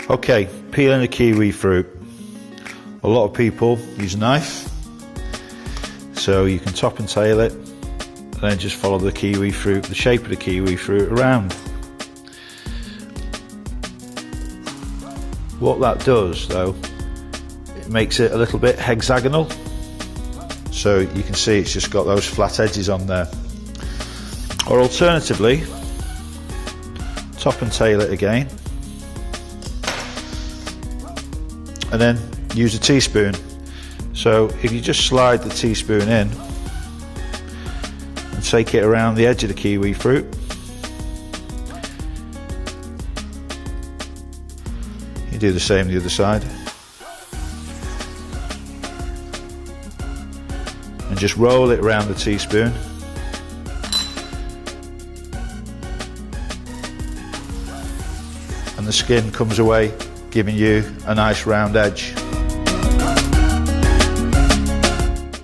Okay, peeling the kiwi fruit. A lot of people use a knife, so you can top and tail it, and then just follow the kiwi fruit, the shape of the kiwi fruit around. What that does though, it makes it a little bit hexagonal, so you can see it's just got those flat edges on there. Or alternatively, top and tail it again, and then use a teaspoon. So if you just slide the teaspoon in and take it around the edge of the kiwi fruit, you do the same the other side, and just roll it around the teaspoon, and the skin comes away, giving you a nice round edge.